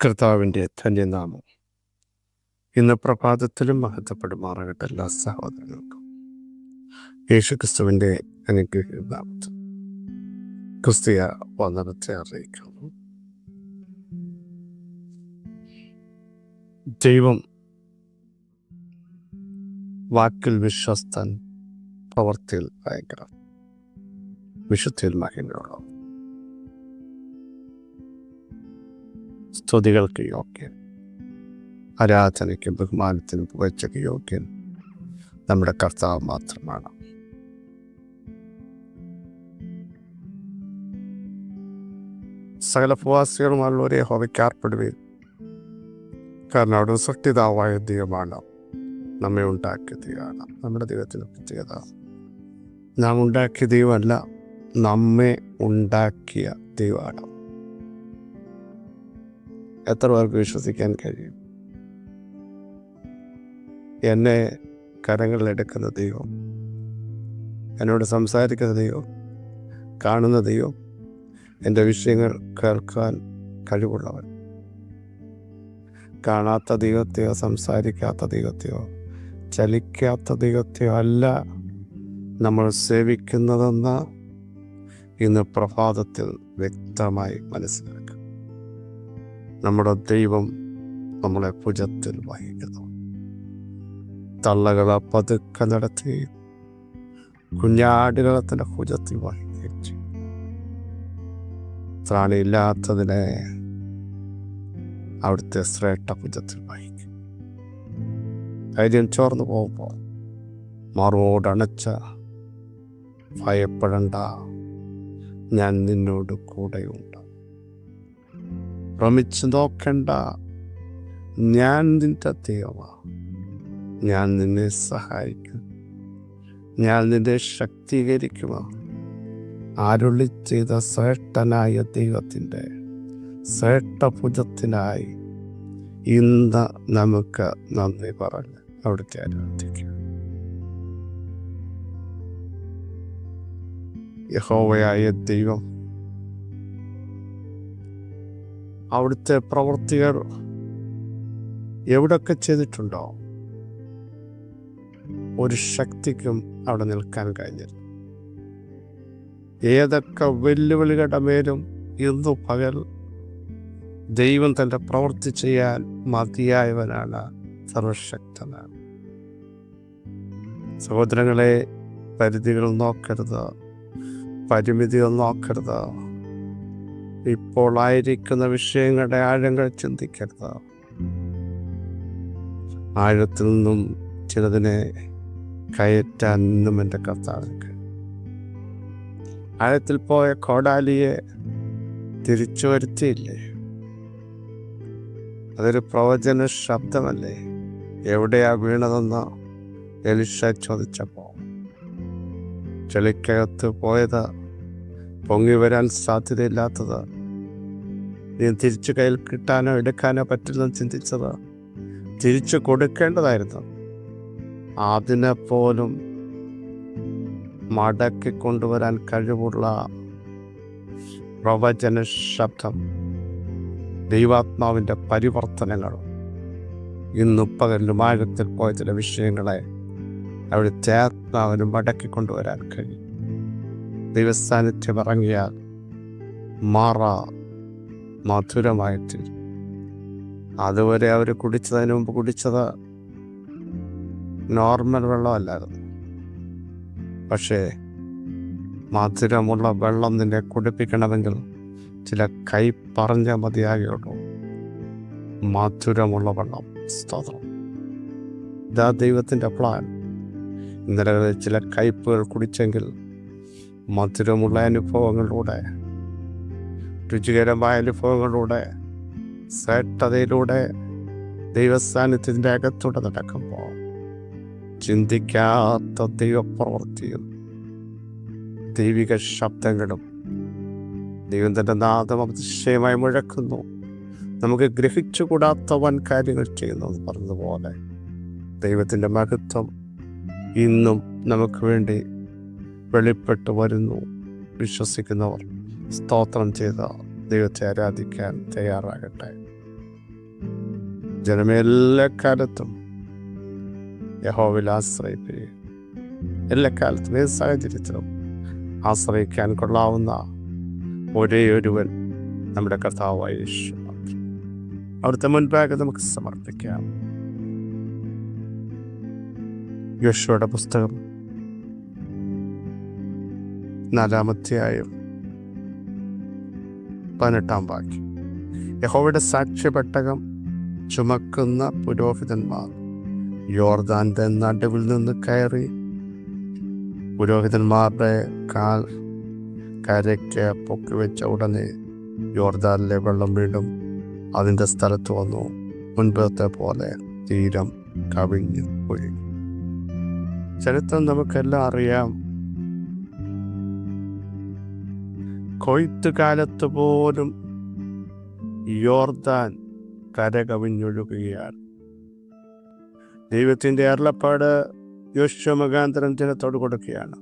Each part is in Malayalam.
കർത്താവിൻ്റെ ധന്യനാമം ഇന്ന് പ്രഭാതത്തിലും മഹത്വപ്പെടുമാറാകട്ടെ. എല്ലാ സഹോദരങ്ങൾക്കും യേശുക്രിസ്തുവിൻ്റെ അനുഗ്രഹീതനാമത്തിൽ ക്രിസ്തീയ വന്ദനത്തെ അറിയിക്കുന്നു. ദൈവം വാക്കിൽ വിശ്വസ്തൻ, പ്രവൃത്തിയിൽ ഭയങ്കര, വിശുദ്ധിയിൽ മഹിമയുള്ളവൻ, സ്തുതികൾക്ക് യോഗ്യൻ, ആരാധനയ്ക്കും ബഹുമാനത്തിനും പുകഴ്ചയ്ക്ക് യോഗ്യൻ നമ്മുടെ കർത്താവ് മാത്രമാണ്. സകല ഭൂവാസികളുമുള്ളവരെ യഹോവയ്ക്കാർപ്പെടുകയും, കാരണം അവിടെ സൃഷ്ടിതാവായ ദൈവമാണ്, നമ്മെ ഉണ്ടാക്കിയ ദൈവമാണ്. നമ്മുടെ ദൈവത്തിന് പ്രത്യേകത, നാം ഉണ്ടാക്കിയ ദൈവമല്ല, നമ്മെ ഉണ്ടാക്കിയ ദൈവമാണ്. എത്ര പേർക്ക് വിശ്വസിക്കാൻ കഴിയും? എന്നെ കരങ്ങളിലെടുക്കുന്ന ദൈവം, എന്നോട് സംസാരിക്കുന്ന ദൈവം, കാണുന്ന ദൈവം, എൻ്റെ വിഷയങ്ങൾ കേൾക്കാൻ കഴിവുള്ളവൻ. കാണാത്ത ദൈവത്തെയോ സംസാരിക്കാത്ത ദൈവത്തെയോ ചലിക്കാത്ത ദൈവത്തെയോ അല്ല നമ്മൾ സേവിക്കുന്നതെന്ന് ഇന്ന് പ്രഭാതത്തിൽ വ്യക്തമായി മനസ്സിലാക്കുക. നമ്മുടെ ദൈവം നമ്മളെ ഭുജത്തിൽ വഹിക്കുന്നു. തള്ളകളെ പതുക്കെ നടത്തി കുഞ്ഞാടുകളെ തൻ്റെ ഭുജത്തിൽ വഹിക്കുകയും ചെയ്യും. ത്രാണിയില്ലാത്തതിനെ അവിടുത്തെ ശ്രേഷ്ഠ ഭുജത്തിൽ വഹിക്കും. ധൈര്യം ചോർന്നു പോകുമ്പോൾ മാറോടണച്ച, ഭയപ്പെടണ്ട, ഞാൻ നിന്നോട് കൂടെയുണ്ട്. ഭ്രമിച്ചു നോക്കണ്ട, ഞാൻ നിന്റെ ദൈവമാണ്. ഞാൻ നിന്നെ സഹായിക്കും, ഞാൻ നിന്നെ ശക്തീകരിക്കുമോ. അരുളി ചെയ്ത ശ്രേഷ്ഠനായ ദൈവത്തിൻ്റെ ശ്രേഷ്ഠഭുജത്തിനായി ഇന്ന് നമുക്ക് നന്ദി പറഞ്ഞ് അവിടുത്തെ ആരാധിക്കാം. യഹോവയായ ദൈവം അവിടുത്തെ പ്രവൃത്തികൾ എവിടൊക്കെ ചെയ്തിട്ടുണ്ടോ, ഒരു ശക്തിക്കും അവിടെ നിൽക്കാൻ കഴിഞ്ഞില്ല. ഏതൊക്കെ വെല്ലുവിളികളുടെ മേലും ഇന്നു പകൽ ദൈവം തൻ്റെ പ്രവൃത്തി ചെയ്യാൻ മതിയായവനാണ്, സർവശക്തനാണ്. സഹോദരങ്ങളെ, പരിധികൾ നോക്കരുത്, പരിമിതികൾ നോക്കരുത്. ഇപ്പോൾ ആയിരിക്കുന്ന വിഷയങ്ങളുടെ ആഴങ്ങൾ ചിന്തിക്കരുത്. ആഴത്തിൽ നിന്നും ചിലതിനെ കയറ്റാൻ ഇന്നും എൻ്റെ കർത്താവിന്. ആഴത്തിൽ പോയ കോടാലിയെ തിരിച്ചു വരുത്തിയില്ലേ? അതൊരു പ്രവചന ശബ്ദമല്ലേ? എവിടെയാ വീണതെന്ന് എലീശ ചോദിച്ചപ്പോൾ, ചെളിക്കകത്ത് പോയത്, പൊങ്ങി വരാൻ സാധ്യതയില്ലാത്തത്, നീ തിരിച്ചു കയ്യിൽ കിട്ടാനോ എടുക്കാനോ പറ്റില്ലെന്ന് ചിന്തിച്ചത്, തിരിച്ചു കൊടുക്കേണ്ടതായിരുന്നു. അതിനെപ്പോലും മടക്കി കൊണ്ടുവരാൻ കഴിവുള്ള പ്രവചന ശബ്ദം, ദൈവാത്മാവിൻ്റെ പരിവർത്തനങ്ങൾ ഇന്ന് പകലിലും ആഴത്തിൽ പോയ ചില വിഷയങ്ങളെ അവിടുത്തെ ആത്മാവിന് മടക്കി കൊണ്ടുവരാൻ കഴിയും. ദൈവസാന്നിധ്യം ഇറങ്ങിയാൽ മധുരമായിട്ട്. അതുവരെ അവർ കുടിച്ചതിന് മുമ്പ് കുടിച്ചത് നോർമൽ വെള്ളമല്ലായിരുന്നു. പക്ഷേ മധുരമുള്ള വെള്ളം നിന്നെ കുടിപ്പിക്കണമെങ്കിൽ ചില കൈ പറഞ്ഞ മതിയാകുള്ളൂ. മധുരമുള്ള വെള്ളം. സ്തോത്രം. ഇതാ ദൈവത്തിൻ്റെ പ്ലാൻ. ഇന്നലെ ചില കയ്പുകൾ കുടിച്ചെങ്കിൽ മധുരമുള്ള അനുഭവങ്ങളിലൂടെ, രുചികരമായ അനുഭവങ്ങളിലൂടെ, ശ്രേഷ്ഠതയിലൂടെ ദൈവസാന്നിധ്യത്തിൻ്റെ അകത്തൂടെ നടക്കുമ്പോൾ ചിന്തിക്കാത്ത ദൈവപ്രവൃത്തിയും ദൈവിക ശബ്ദങ്ങളും ദൈവം തൻ്റെ നാദം അതിശയമായി മുഴക്കുന്നു. നമുക്ക് ഗ്രഹിച്ചുകൂടാത്ത വൻ കാര്യങ്ങൾ ചെയ്യുന്നു എന്ന് പറഞ്ഞതുപോലെ ദൈവത്തിൻ്റെ മഹത്വം ഇന്നും നമുക്ക് വേണ്ടി വെളിപ്പെട്ടു വരുന്നു. വിശ്വസിക്കുന്നവർ സ്തോത്രം ചെയ്ത ദൈവത്തെ ആരാധിക്കാൻ തയ്യാറാകട്ടെ. ജനമേ, എല്ലാ കാലത്തും യഹോവയിൽ ആശ്രയിക്കുകയും എല്ലാ കാലത്തും ഏത് സാഹചര്യത്തിലും ആശ്രയിക്കാൻ കൊള്ളാവുന്ന ഒരേ ഒരുവൻ നമ്മുടെ കർത്താവായ യേശു മാത്രം. അവിടുത്തെ മുൻപാകെ നമുക്ക് സമർപ്പിക്കാം. യോശുവയുടെ പുസ്തകം 4-ാം അധ്യായം 18-ാം വാക്യം. യഹോവയുടെ സാക്ഷ്യപെട്ടകം ചുമക്കുന്ന പുരോഹിതന്മാർ യോർദാന്റെ നടുവിൽ നിന്ന് കയറി പുരോഹിതന്മാരുടെ കാൽ കരയ്ക്ക് പൊക്കിവെച്ച ഉടനെ യോർദാനിലെ വെള്ളം വീണ്ടും അതിൻ്റെ സ്ഥലത്ത് വന്നു. മുൻപത്തെ പോലെ തീരം കവിഞ്ഞു ഒഴുകി. ചരിത്രം നമുക്കെല്ലാം അറിയാം. കൊയ്ത്തുകാലത്ത് പോലും യോർദാൻ കര കവിഞ്ഞൊഴുകുകയാണ്. ദൈവത്തിൻ്റെ അരുളപ്പാട് യോശുവ മുഖാന്തരം ജനത്തോട് കൊടുക്കുകയാണ്.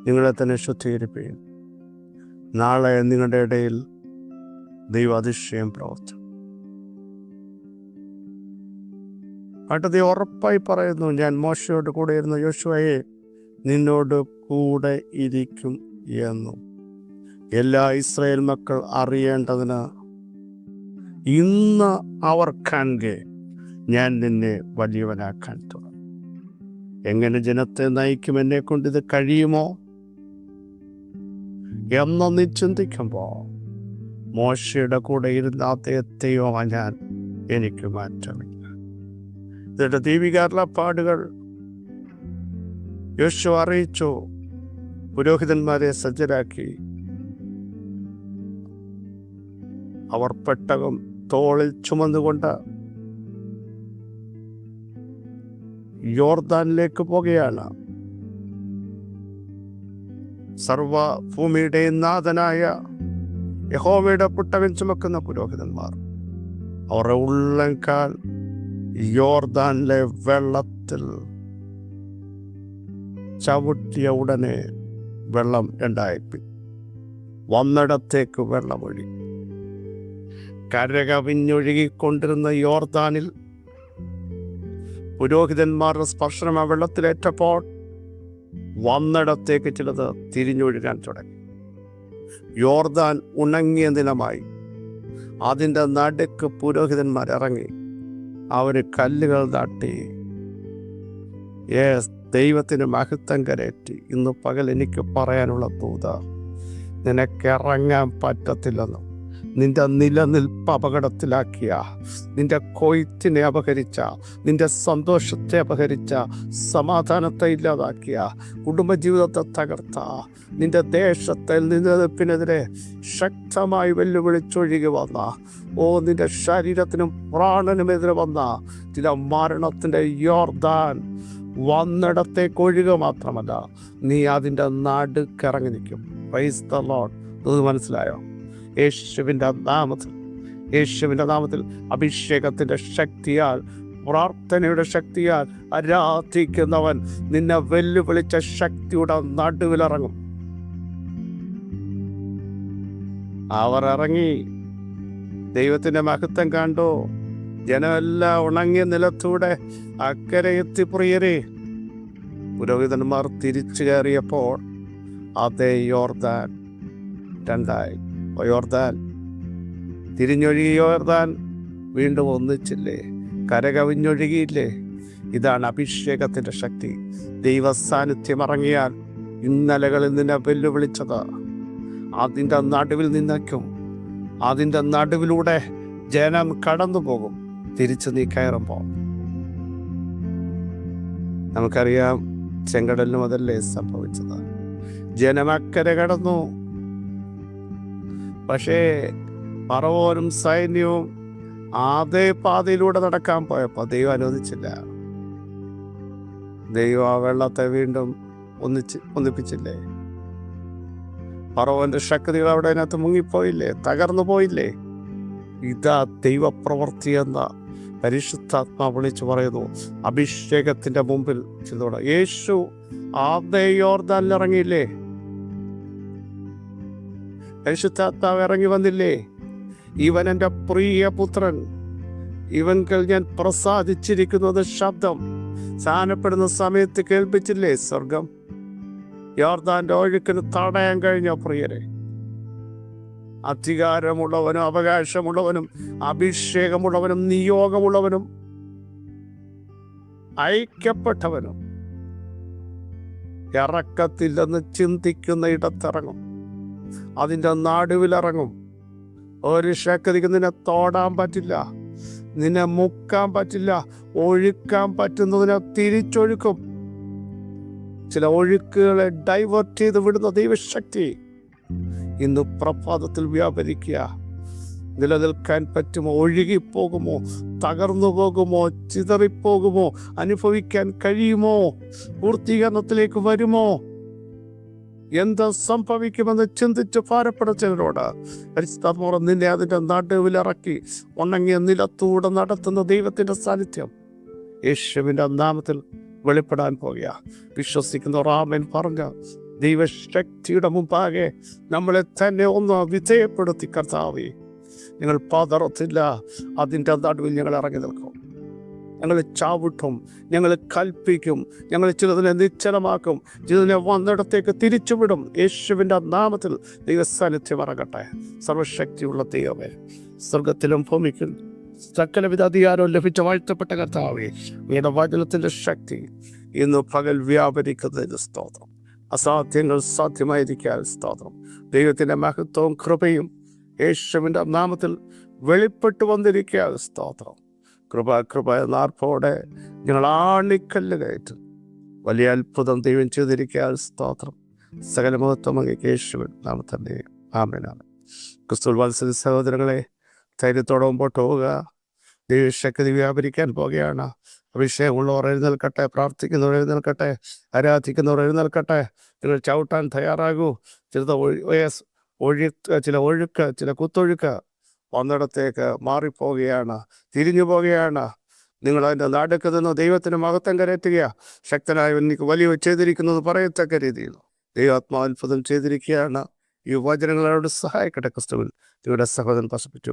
നിങ്ങളെ തന്നെ ശുദ്ധീകരിപ്പീൻ, നാളെ നിങ്ങളുടെ ഇടയിൽ ദൈവ അതിശയം പ്രവർത്തിക്കും. അടുത്ത ഉറപ്പായി പറയുന്നു, ഞാൻ മോശയോട് കൂടെ ഇരുന്ന യോശുവയെ നിന്നോട് കൂടെ ഇരിക്കും എന്നു. എല്ലാ ഇസ്രായേൽ മക്കൾ അറിയേണ്ടതിന് ഇന്ന് അവർ കാണെ ഞാൻ നിന്നെ വലിയവനാക്കാൻ തുടങ്ങും. എങ്ങനെ ജനത്തെ നയിക്കും, എന്നെ കൊണ്ട് ഇത് കഴിയുമോ എന്ന് നീ ചിന്തിക്കുമ്പോൾ മോശയുടെ കൂടെ ഇരുന്ന അദ്ദേഹത്തെയോ ഞാൻ എനിക്ക് മാറ്റമില്ല. ഇതിന്റെ ദൈവികാരുളപ്പാടുകൾ യോശുവ അറിയിച്ചു. പുരോഹിതന്മാരെ സജ്ജരാക്കി. അവർ പെട്ടകം തോളിൽ ചുമന്നുകൊണ്ട് യോർദാനിലേക്ക് പോകുകയാണ്. സർവഭൂമിയുടെ നാഥനായ യഹോവയുടെ പുട്ടകൻ ചുമക്കുന്ന പുരോഹിതന്മാർ അവരുടെ ഉള്ളംകാൽ യോർദാനിലെ വെള്ളത്തിൽ ചവിട്ടിയ ഉടനെ വെള്ളം രണ്ടായി. വന്നിടത്തേക്ക് വെള്ളമൊഴി. കരകവിഞ്ഞൊഴുകിക്കൊണ്ടിരുന്ന യോർദാനിൽ പുരോഹിതന്മാരുടെ സ്പർശനം ആ വെള്ളത്തിലേറ്റപ്പോൾ വന്നിടത്തേക്ക് ചിലത് തിരിഞ്ഞൊഴുകാൻ തുടങ്ങി. യോർദാൻ ഉണങ്ങിയ നിലമായി. അതിൻ്റെ നടുക്ക് പുരോഹിതന്മാരിറങ്ങി. അവർ കല്ലുകൾ തട്ടി ദൈവത്തിന് മഹത്വം കരയറ്റി. ഇന്ന് പകൽ എനിക്ക് പറയാനുള്ള ദൂത, നിനക്കിറങ്ങാൻ പറ്റത്തില്ലെന്നും നിന്റെ നിലനിൽപ്പ് അപകടത്തിലാക്കിയ, നിന്റെ കൊയ്ത്തിനെ അപഹരിച്ച, നിന്റെ സന്തോഷത്തെ അപഹരിച്ച, സമാധാനത്തെ ഇല്ലാതാക്കിയ, കുടുംബജീവിതത്തെ തകർത്ത, നിന്റെ ദേശത്തെ നിലനിൽപ്പിനെതിരെ ശക്തമായി വെല്ലുവിളിച്ചൊഴുകി വന്ന, നിന്റെ ശരീരത്തിനും പ്രാണനുമെതിരെ വന്ന ചില മരണത്തിൻ്റെ യോർദാൻ വന്നിടത്തേക്ക് ഒഴുക മാത്രമല്ല, നീ അതിൻ്റെ നടുക്കിറങ്ങി നിൽക്കും. Praise the Lord. ഇത് മനസ്സിലായോ? യേശുവിൻ്റെ നാമത്തിൽ അഭിഷേകത്തിൻ്റെ ശക്തിയാൽ, പ്രാർത്ഥനയുടെ ശക്തിയാൽ ആരാധിക്കുന്നവൻ നിന്നെ വെല്ലുവിളിച്ച ശക്തിയുടെ നടുവിലിറങ്ങും. അവർ ഇറങ്ങി. ദൈവത്തിൻ്റെ മഹത്വം കണ്ടു. ജനമെല്ലാം ഉണങ്ങിയ നിലത്തൂടെ അക്കരെ എത്തി. പ്രിയരെ, പുരോഹിതന്മാർ തിരിച്ചു കയറിയപ്പോൾ അതേ യോർദാൻ രണ്ടായി. യോർദാൻ തിരിഞ്ഞൊഴുകി. യോർദാൻ വീണ്ടും ഒന്നിച്ചില്ലേ? കരകവിഞ്ഞൊഴുകിയില്ലേ? ഇതാണ് അഭിഷേകത്തിൻ്റെ ശക്തി. ദൈവ സാന്നിധ്യം ഇറങ്ങിയാൽ ഇന്നലകളിൽ നിന്നെ വെല്ലുവിളിച്ചത് അതിൻ്റെ നടുവിൽ നിന്നേക്കും. അതിൻ്റെ നടുവിലൂടെ ജനം കടന്നു പോകും. തിരിച്ച് നീ കയറുമ്പോൾ നമുക്കറിയാം, ചെങ്കടലിനും അതല്ലേ സംഭവിച്ചത്. ജനമക്കരെ കടന്നു. പക്ഷേ ഫറവോനും സൈന്യവും അതേ പാതയിലൂടെ നടക്കാൻ പോയപ്പോൾ ദൈവം അനുവദിച്ചില്ല. ദൈവം ആ വെള്ളത്തെ വീണ്ടും ഒന്നിപ്പിച്ചില്ലേ? ഫറവോന്റെ ശക്തികൾ അവിടെ അതിനകത്ത് മുങ്ങിപ്പോയില്ലേ? തകർന്നു പോയില്ലേ? ഇതാ ദൈവപ്രവൃത്തി എന്ന പരിശുദ്ധാത്മാവ് വിളിച്ചു പറയുന്നു. അഭിഷേകത്തിന്റെ മുമ്പിൽ ചെയ്തോടെ യേശു ആദ്യ യോർദാനിൽ ഇറങ്ങിയില്ലേ? പരിശുദ്ധാത്മാവ് ഇറങ്ങി വന്നില്ലേ? ഇവൻ എൻ്റെ പ്രിയ പുത്രൻ, ഇവൻകൾ ഞാൻ പ്രസാദിച്ചിരിക്കുന്നത് ശബ്ദം സാനപ്പെടുന്ന സമയത്ത് കേൾപ്പിച്ചില്ലേ സ്വർഗം? യോർദാന്റെ ഒഴുക്കിന് തടയാൻ കഴിഞ്ഞ പ്രിയരെ? അധികാരമുള്ളവനും അവകാശമുള്ളവനും അഭിഷേകമുള്ളവനും നിയോഗമുള്ളവനും ഐക്യപ്പെട്ടവനും ഇറക്കത്തില്ലെന്ന് ചിന്തിക്കുന്ന ഇടത്തിറങ്ങും, അതിൻ്റെ നടുവിലിറങ്ങും. ഒരു ശക്തിക്ക് നിന്നെ തോടാൻ പറ്റില്ല, നിന്നെ മുക്കാൻ പറ്റില്ല. ഒഴുക്കാൻ പറ്റുന്നതിനെ തിരിച്ചൊഴുക്കും. ചില ഒഴുക്കുകളെ ഡൈവേർട്ട് ചെയ്ത് വിടുന്ന ദൈവശക്തി ഇന്ന് പ്രഭാതത്തിൽ വ്യാപരിക്കുക. നിലനിൽക്കാൻ പറ്റുമോ? ഒഴുകിപ്പോകുമോ? തകർന്നു പോകുമോ? ചിതറിപ്പോകുമോ? അനുഭവിക്കാൻ കഴിയുമോ? പൂർത്തീകരണത്തിലേക്ക് വരുമോ? എന്ത് സംഭവിക്കുമെന്ന് ചിന്തിച്ച് ഭാരപ്പെടുന്നവരോട് പരിശുദ്ധാത്മാവ് നിന്നെ അതിൻ്റെ നടുവിലിറക്കി ഉണങ്ങിയ നിലത്തൂടെ നടത്തുന്ന ദൈവത്തിൻ്റെ സാന്നിധ്യം യേശുവിൻ്റെ നാമത്തിൽ വെളിപ്പെടാൻ പോകുക. വിശ്വസിക്കുന്നവർ ആമേൻ പറഞ്ഞ ദൈവശക്തിയുടെ മുമ്പാകെ നമ്മളെ തന്നെ ഒന്ന് വിധേയപ്പെടുത്തി കർത്താവേ, ഞങ്ങൾ പതറത്തില്ല. അതിൻ്റെ നടുവിൽ ഞങ്ങൾ ഇറങ്ങി നിൽക്കും. ഞങ്ങൾ ചാവിട്ടും, ഞങ്ങൾ കൽപ്പിക്കും, ഞങ്ങൾ ചിലതിനെ നിശ്ചലമാക്കും, ചിലതിനെ വന്നിടത്തേക്ക് തിരിച്ചുവിടും. യേശുവിൻ്റെ നാമത്തിൽ ദൈവസാന്നിധ്യം ഇറങ്ങട്ടെ. സർവശക്തിയുള്ള ദൈവമേ, സ്വർഗത്തിലും ഭൂമിക്കും സകലവിധ അധികാരവും ലഭിച്ച വാഴ്ത്തപ്പെട്ട കർത്താവേ, നിന്റെ വചനത്തിൻ്റെ ശക്തി ഇന്ന് പകൽ വ്യാപരിക്കുന്നതിന് സ്തോത്രം. അസാധ്യങ്ങൾ സാധ്യമായിരിക്കാൻ സ്തോത്രം. ദൈവത്തിൻ്റെ മഹത്വവും കൃപയും യേശുവിൻ്റെ നാമത്തിൽ വെളിപ്പെട്ടു വന്നിരിക്കാൻ സ്തോത്രം. കൃപ നാർപ്പോടെ ഞങ്ങൾ ആണിക്കല്ല് കയറ്റും. വലിയ അത്ഭുതം ദൈവം ചെയ്തിരിക്കാൻ സ്തോത്രം. സകല മഹത്വം യേശുവിൻ നാമത്തന്നെ ആമേനാണ്. ക്രിസ്തു വത്സല സഹോദരങ്ങളെ, ധൈര്യത്തോടെ മുമ്പോട്ട് പോവുക. ദൈവശക്തി വ്യാപരിക്കാൻ പോകുകയാണ്. അഭിഷേകമുള്ളവർ എഴുന്നേൽക്കട്ടെ, പ്രാർത്ഥിക്കുന്നവർ എഴുന്നേൽക്കട്ടെ, ആരാധിക്കുന്നവർ എഴുന്നേൽക്കട്ടെ. നിങ്ങൾ ചവിട്ടാൻ തയ്യാറാകൂ. ചില കുത്തൊഴുക്ക് വന്നിടത്തേക്ക് മാറിപ്പോവുകയാണ്, തിരിഞ്ഞു പോവുകയാണ്. നിങ്ങൾ അതിൻ്റെ നടുക്ക് നിന്ന് ദൈവത്തിന് മഹത്വം കരയറ്റുക. ശക്തനായ എനിക്ക് വലിയ ചെയ്തിരിക്കുന്നത് പറയത്തക്ക രീതിയിൽ ദൈവാത്മാത്ഭുതം ചെയ്തിരിക്കുകയാണ്. ഈ വചനങ്ങളോട് സഹായിക്കട്ടെ. ക്രിസ്തുവിൽ നിങ്ങളുടെ സഹോദരൻ പ്രസപ്പിച്ചു.